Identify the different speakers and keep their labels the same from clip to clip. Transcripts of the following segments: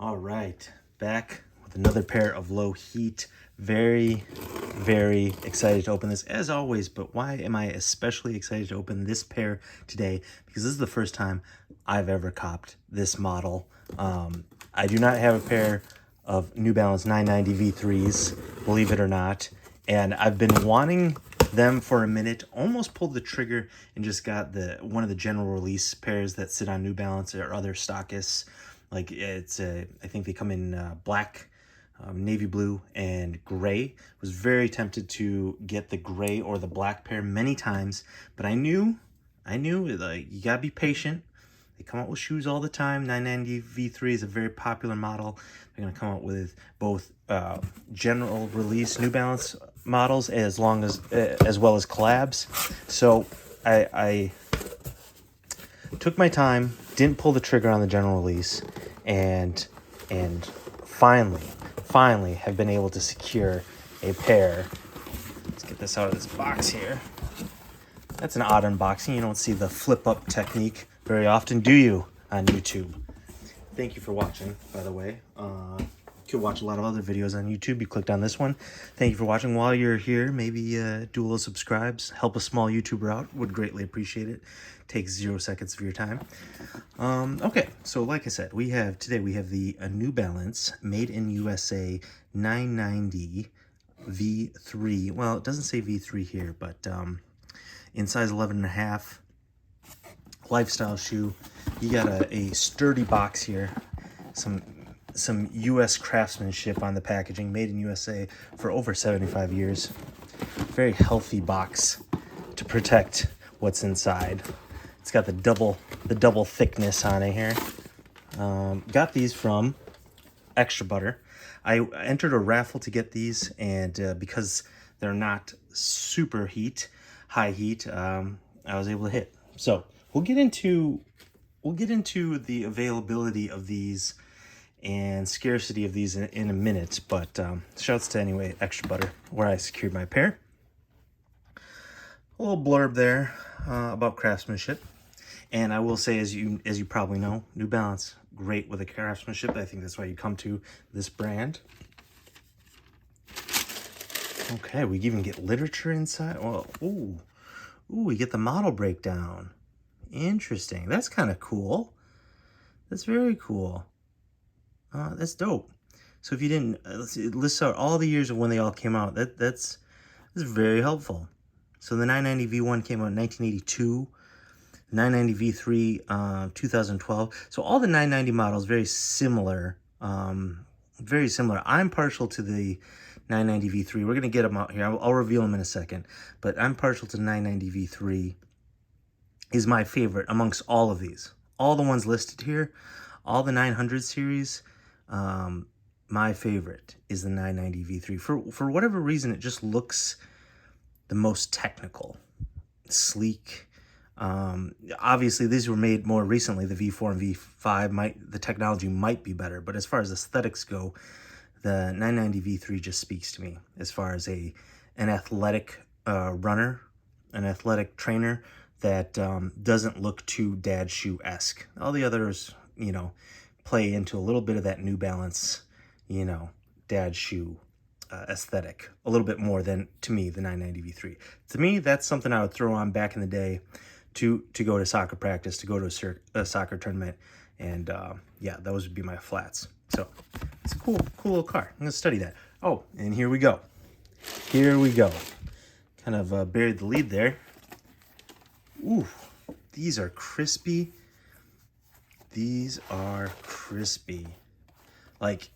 Speaker 1: All right, back with another pair of Lowheat. Very, very excited to open this as always, but why am I especially excited to open this pair today? Because this is the first time I've ever copped this model. I do not have a pair of New Balance 990 V3s, believe it or not, and I've been wanting them for a minute, almost pulled the trigger and just got one of the general release pairs that sit on New Balance or other stockists. Like I think they come in black, navy blue, and gray. Was very tempted to get the gray or the black pair many times, but I knew, like, you gotta be patient. They come out with shoes all the time. 990 V3 is a very popular model. They're gonna come out with both general release New Balance models as well as collabs. So I took my time, didn't pull the trigger on the general release, and finally have been able to secure a pair. Let's get this out of this box here. That's an odd unboxing. You don't see the flip up technique very often, do you, on YouTube? Thank you for watching, by the way. You could watch a lot of other videos on YouTube. You clicked on this one. Thank you for watching. While you're here, maybe do a little subscribes. Help a small YouTuber out. Would greatly appreciate it. Takes 0 seconds of your time. Okay, so like I said, today we have the New Balance Made in USA 990 V3. Well, it doesn't say V3 here, but in size 11.5. Lifestyle shoe. You got a sturdy box here. Some U.S. craftsmanship on the packaging, made in USA for over 75 years. Very healthy box to protect what's inside. It's got the double thickness on it here. Got these from Extra Butter. I entered a raffle to get these, and because they're not super high heat, I was able to hit. So we'll get into the availability of these and scarcity of these in a minute, but shouts to anyway Extra Butter, where I secured my pair. A little blurb there about craftsmanship, and I will say, as you probably know, New Balance, great with the craftsmanship. I think that's why you come to this brand. Okay, we even get literature inside. Oh, ooh, we get the model breakdown. Interesting. That's kind of cool. That's very cool. That's dope. So if you didn't, it lists out all the years of when they all came out. That's very helpful. So the 990 V1 came out in 1982. 990 V3, 2012. So all the 990 models very similar. Very similar. I'm partial to the 990 V3. We're gonna get them out here. I'll reveal them in a second. But I'm partial to 990 V3. Is my favorite amongst all of these. All the ones listed here, all the 900 series. My favorite is the 990 V3. For whatever reason, it just looks the most technical, sleek. Obviously, these were made more recently. The V4 and V5 the technology might be better, but as far as aesthetics go, the 990 V3 just speaks to me as far as an athletic runner, an athletic trainer that doesn't look too dad shoe-esque. All the others, play into a little bit of that New Balance, dad shoe aesthetic a little bit more than, to me, the 990 V3. To me, that's something I would throw on back in the day to go to soccer practice, to go to a soccer tournament, and yeah, those would be my flats. So it's a cool little car. I'm gonna study that. Oh, and here we go. Kind of buried the lead there. Ooh, these are crispy. Like,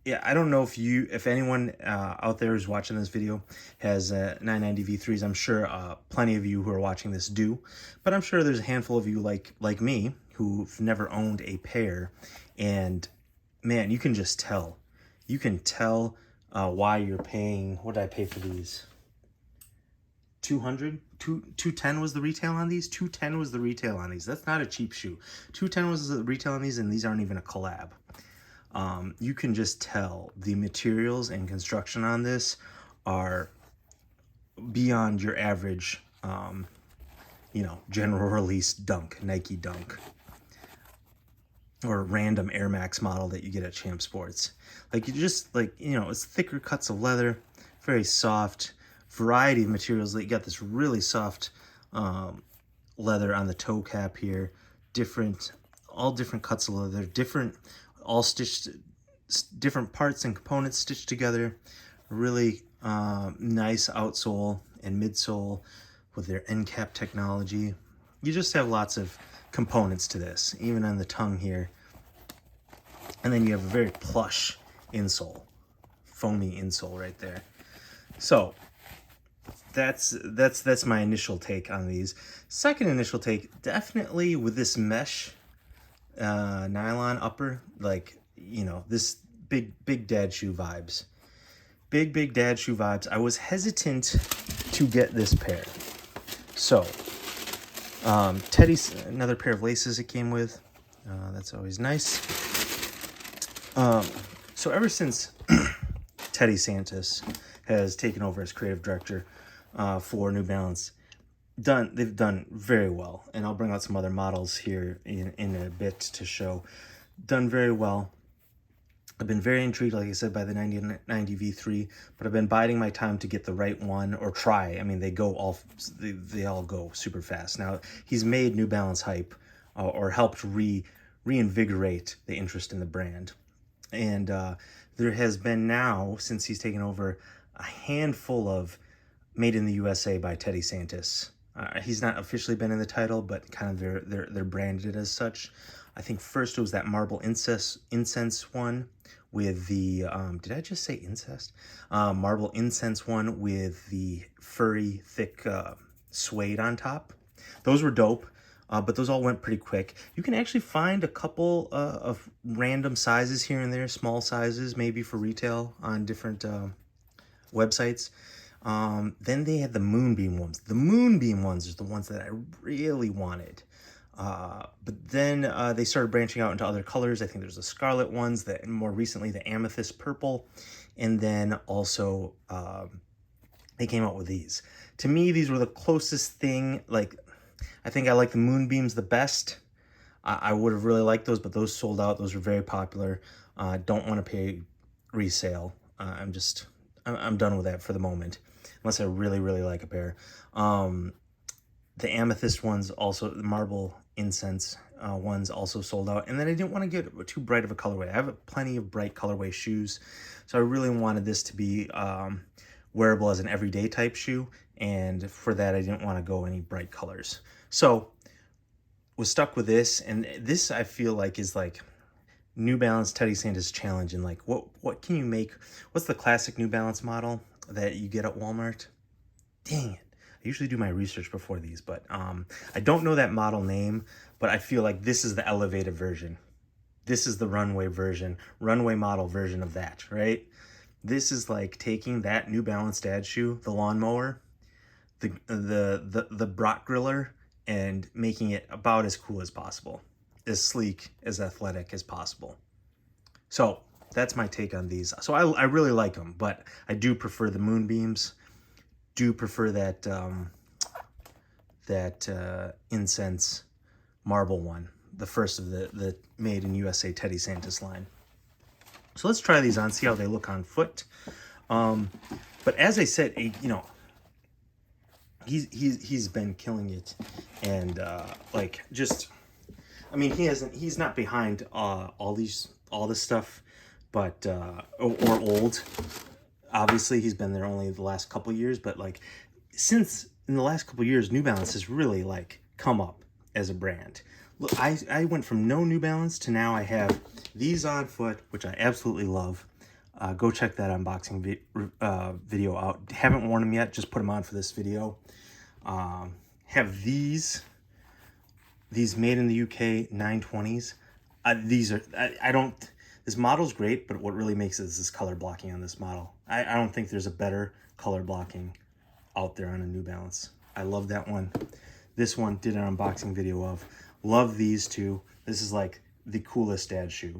Speaker 1: yeah, I don't know if anyone out there who's watching this video has 990 V3s. I'm sure plenty of you who are watching this do, but I'm sure there's a handful of you like me who've never owned a pair, and man, you can just tell. You can tell why you're paying. What did I pay for these? 200, 210 was the retail on these. 210 was the retail on these. That's not a cheap shoe. 210 was the retail on these, and these aren't even a collab. You can just tell the materials and construction on this are beyond your average, general release Nike Dunk. or random Air Max model that you get at Champ Sports. Like you just like, you know, it's thicker cuts of leather, very soft, variety of materials. Like you got this really soft leather on the toe cap here, all different cuts of leather, all stitched, different parts and components stitched together. Really nice outsole and midsole with their end cap technology. You just have lots of components to this, even on the tongue here. And then you have a very plush insole, foamy insole right there. So that's my initial take on these. Second initial take, definitely with this mesh nylon upper, like, you know, this big dad shoe vibes. Big dad shoe vibes. I was hesitant to get this pair. So Teddy's, another pair of laces it came with. That's always nice. So ever since Teddy Santis has taken over as creative director for New Balance, they've done very well. And I'll bring out some other models here in a bit to show. Done very well. I've been very intrigued, like I said, by the 90 V3, but I've been biding my time to get the right one or try. I mean, they all go super fast. Now, he's made New Balance hype or helped reinvigorate the interest in the brand. And there has been now, since he's taken over, a handful of made in the USA by Teddy Santis. He's not officially been in the title, but kind of they're branded as such. I think first it was that marble incense one with the, did I just say incest? Marble incense one with the furry, thick suede on top. Those were dope, but those all went pretty quick. You can actually find a couple of random sizes here and there, small sizes, maybe for retail on different websites. Then they had the moonbeam ones. The moonbeam ones are the ones that I really wanted. But then they started branching out into other colors. I think there's the scarlet ones, that more recently the amethyst purple, and then also they came out with these. To me, these were the closest thing. Like, I think I like the moonbeams the best. I would have really liked those, but those sold out. Those were very popular. Don't want to pay resale. I'm done with that for the moment, unless I really like a pair. The amethyst ones, also the marble incense ones, also sold out. And then I didn't want to get too bright of a colorway. I have plenty of bright colorway shoes, so I really wanted this to be wearable as an everyday type shoe. And for that, I didn't want to go any bright colors. So was stuck with this, and this I feel like is like New Balance Teddy Santis challenge. And like, what can you make? What's the classic New Balance model that you get at Walmart? Dang it. I usually do my research before these, but I don't know that model name, but I feel like this is the elevated version. This is the runway model version of that, right? This is like taking that New Balance dad shoe, the lawnmower, the Brock Griller, and making it about as cool as possible, as sleek, as athletic as possible. So that's my take on these. So I really like them, but I do prefer the moonbeams. Do prefer that incense marble one, the first of the made in USA Teddy Santis line. So let's try these on, see how they look on foot. But as I said, you know, he's been killing it, and like, just, I mean, he's not behind all this stuff, but or old. Obviously, he's been there only the last couple years, but like, since in the last couple years, New Balance has really like come up as a brand. Look, I went from no New Balance to now I have these on foot, which I absolutely love. Go check that unboxing video out. Haven't worn them yet, just put them on for this video. Have these made in the UK 920s. These are, I don't, this model's great, but what really makes it is this color blocking on this model. I don't think there's a better color blocking out there on a New Balance. I love that one. This one did an unboxing video of. Love these two. This is like the coolest dad shoe,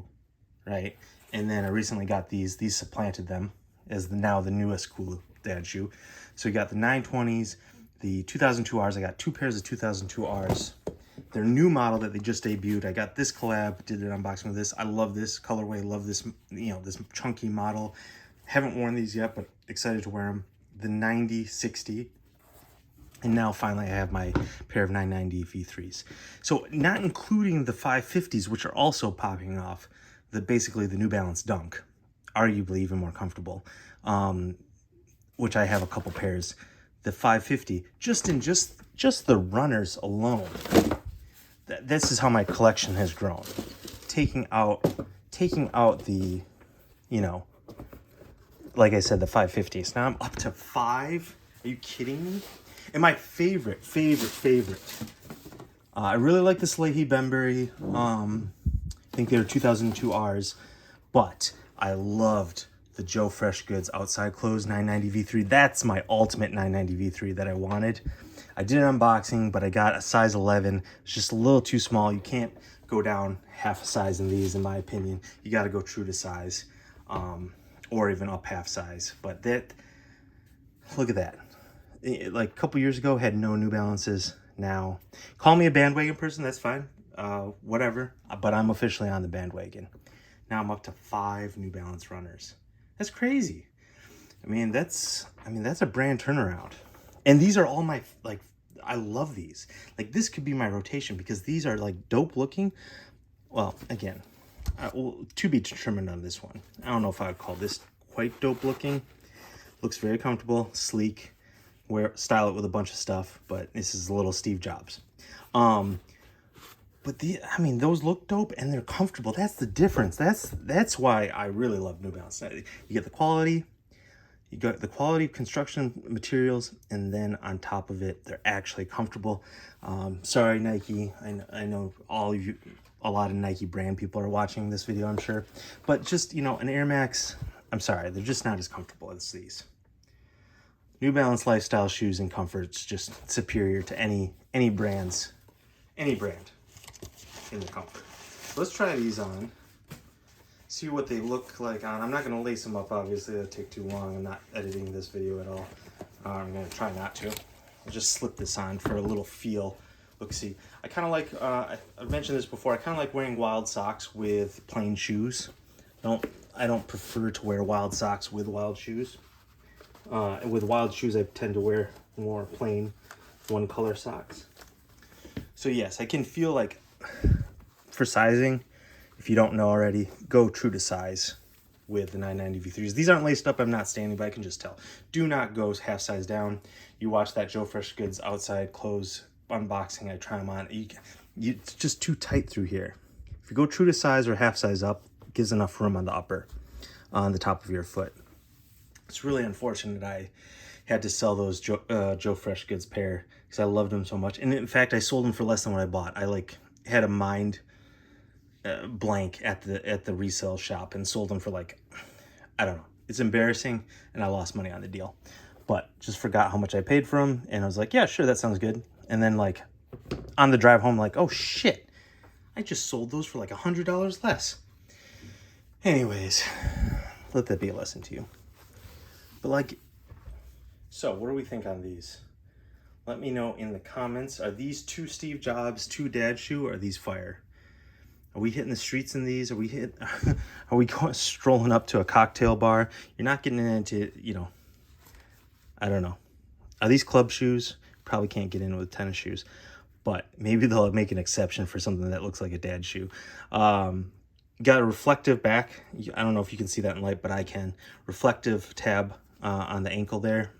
Speaker 1: right? And then I recently got these. These supplanted them as now the newest cool dad shoe. So you got the 920s, the 2002Rs. I got two pairs of 2002Rs. their new model that they just debuted. I got this collab, did an unboxing with this. I love this colorway, love this, you know, this chunky model. Haven't worn these yet, but excited to wear them. The 9060. And now finally I have my pair of 990 V3s. So not including the 550s, which are also popping off, basically the New Balance Dunk, arguably even more comfortable, which I have a couple pairs. The 550, just the runners alone, this is how my collection has grown. Taking out the, you know, like I said, the 550s. Now I'm up to 5. Are you kidding me? And my favorite, I really like this Lowheat Benbury. I think they were 2002 Rs, but I loved the Joe Fresh Goods outside clothes 990 V3. That's my ultimate 990 V3 that I wanted. I did an unboxing, but I got a size 11. It's just a little too small. You can't go down half a size in these, in my opinion. You got to go true to size, or even up half size. But that, look at that. Like a couple years ago, had no New Balances. Now, call me a bandwagon person, that's fine. Whatever, but I'm officially on the bandwagon. Now I'm up to 5 New Balance runners. That's crazy. I mean, that's a brand turnaround. And these are all my, like, I love these. Like, this could be my rotation because these are like dope looking. Well, again, to be determined on this one. I don't know if I would call this quite dope looking. Looks very comfortable, sleek. Style it with a bunch of stuff, but this is a little Steve Jobs. But I mean, those look dope and they're comfortable. That's the difference. That's why I really love New Balance. You get the quality, you got the quality of construction materials, and then on top of it, they're actually comfortable. Sorry, Nike. I know all of you, a lot of Nike brand people are watching this video, I'm sure. But just, you know, an Air Max, I'm sorry, they're just not as comfortable as these. New Balance lifestyle shoes and comfort's just superior to any brand in the comfort. Let's try these on, see what they look like on. I'm not going to lace them up, obviously. That'll take too long. I'm not editing this video at all. I'm going to try not to. I'll just slip this on for a little feel. Look, see, I kind of like, I've mentioned this before, I kind of like wearing wild socks with plain shoes. I don't prefer to wear wild socks with wild shoes. With wild shoes, I tend to wear more plain one color socks. So yes, I can feel like, for sizing, if you don't know already, go true to size with the 990 V3s. These aren't laced up, I'm not standing, but I can just tell. Do not go half size down. You watch that Joe Fresh Goods outside clothes unboxing, I try them on. It's just too tight through here. If you go true to size or half size up, it gives enough room on the upper, on the top of your foot. It's really unfortunate I had to sell those Joe Fresh Goods pair because I loved them so much. And in fact, I sold them for less than what I bought. I like had a mind blank at the resale shop and sold them for like, I don't know. It's embarrassing, and I lost money on the deal. But just forgot how much I paid for them, and I was like, yeah, sure, that sounds good. And then like on the drive home, like, oh shit, I just sold those for like $100 less. Anyways, let that be a lesson to you. But like, so what do we think on these? Let me know in the comments. Are these two Steve Jobs, two dad shoe, or are these fire? Are we hitting the streets in these? Are we going strolling up to a cocktail bar? You're not getting into, you know, I don't know. Are these club shoes? Probably can't get in with tennis shoes, but maybe they'll make an exception for something that looks like a dad shoe. Got a reflective back. I don't know if you can see that in light, but I can. Reflective tab on the ankle there.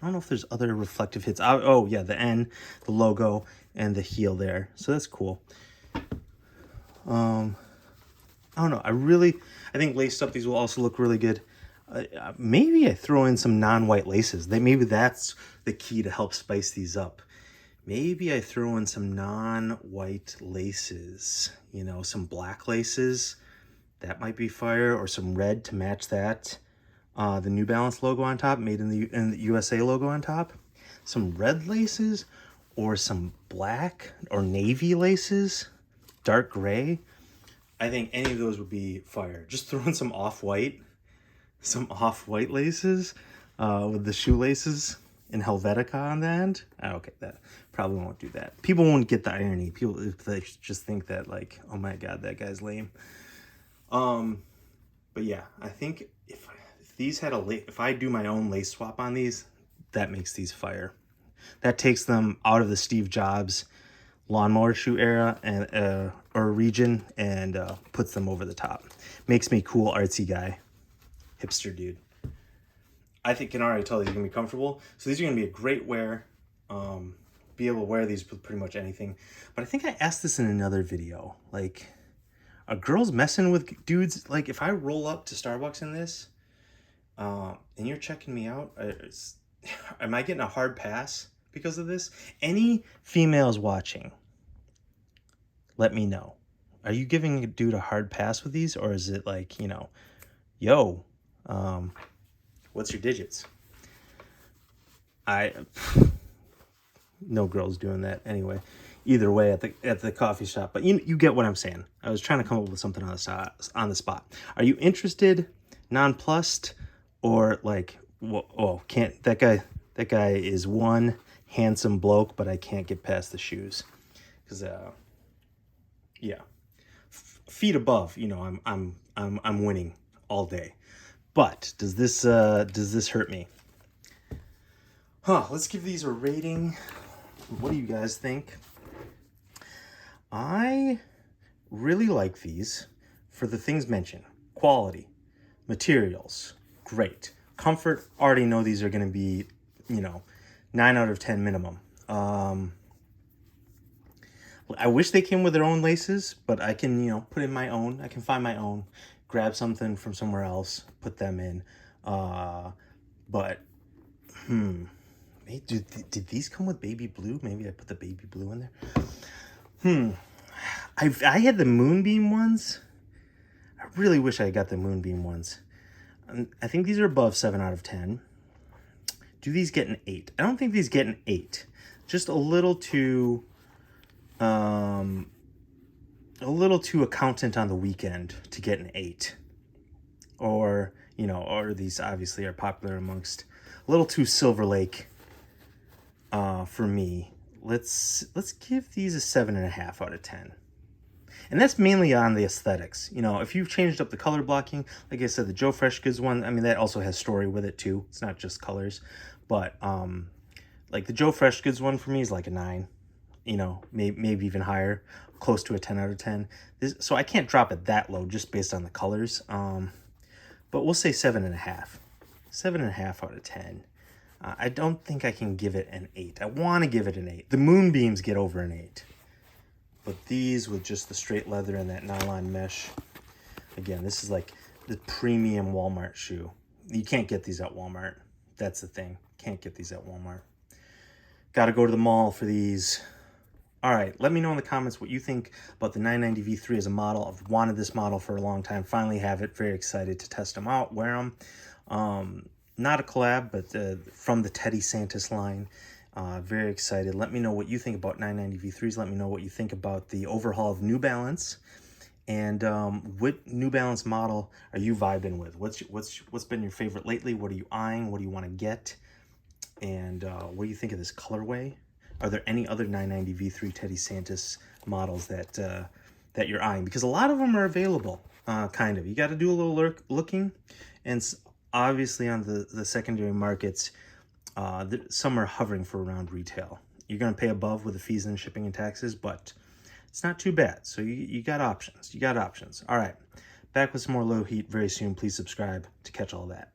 Speaker 1: I don't know if there's other reflective hits. Oh yeah, the N, the logo, and the heel there. So that's cool. I don't know. I think laced up these will also look really good. Maybe I throw in some non-white laces. Maybe that's the key to help spice these up. Maybe I throw in some non-white laces, you know, some black laces. That might be fire, or some red to match that. The New Balance logo on top, made in the USA logo on top. Some red laces, or some black or navy laces, dark gray. I think any of those would be fire. Just throw in some off-white laces with the shoelaces in Helvetica on the end. Okay, that Probably won't do that. People won't get the irony. People, they just think that like, oh my god, that guy's lame. But yeah, I think if these had if I do my own lace swap on these, that makes these fire. That takes them out of the Steve Jobs lawnmower shoe era and or region and puts them over the top. Makes me cool, artsy guy, hipster dude. I think can already tell these are gonna be comfortable. So these are gonna be a great wear. Be able to wear these with pretty much anything. But I think I asked this in another video. Like, are girls messing with dudes? Like, if I roll up to Starbucks in this, and you're checking me out, am I getting a hard pass because of this? Any females watching, let me know. Are you giving a dude a hard pass with these? Or is it like, you know, yo, what's your digits? No girls doing that anyway. Either way at the coffee shop, but you get what I'm saying. I was trying to come up with something on the spot. Are you interested, nonplussed, or like, oh, can't that guy is one handsome bloke, but I can't get past the shoes, because yeah, feet above, you know, I'm winning all day. But does this hurt me? Let's give these a rating. What do you guys think? I really like these for the things mentioned. Quality, materials, great. Comfort, already know these are going to be, you know, 9 out of 10 minimum. I wish they came with their own laces, but I can, you know, put in my own. I can find my own, grab something from somewhere else, put them in. But, did these come with baby blue? Maybe I put the baby blue in there. I had the moonbeam ones. I really wish I got the moonbeam ones. I think these are above 7 out of 10. Do these get an 8? I don't think these get an 8. Just a little too accountant on the weekend to get an 8. Or, you know, or these obviously are popular amongst a little too Silver Lake for me. Let's give these a 7.5 out of 10. And that's mainly on the aesthetics. You know, if you've changed up the color blocking, like I said, the Joe Freshgoods one, I mean, that also has story with it too. It's not just colors. But like the Joe Freshgoods one for me is like a 9. You know, maybe even higher, close to a 10 out of 10. So I can't drop it that low just based on the colors. But we'll say 7.5. 7.5 out of 10. I don't think I can give it an 8. I want to give it an 8. The moonbeams get over an 8. But these with just the straight leather and that nylon mesh. Again, this is like the premium Walmart shoe. You can't get these at Walmart. That's the thing. Can't get these at Walmart. Got to go to the mall for these. All right, let me know in the comments what you think about the 990 V3 as a model. I've wanted this model for a long time. Finally have it. Very excited to test them out, wear them. Not a collab, but from the Teddy Santis line. Very excited. Let me know what you think about 990 V3s. Let me know what you think about the overhaul of New Balance. And what New Balance model are you vibing with? What's been your favorite lately? What are you eyeing? What do you want to get? And what do you think of this colorway? Are there any other 990 V3 Teddy Santis models that you're eyeing? Because a lot of them are available, kind of. You got to do a little looking. And obviously on the secondary markets, some are hovering for around retail. You're going to pay above with the fees and shipping and taxes, but it's not too bad. So you got options. You got options. All right. Back with some more Lowheat very soon. Please subscribe to catch all that.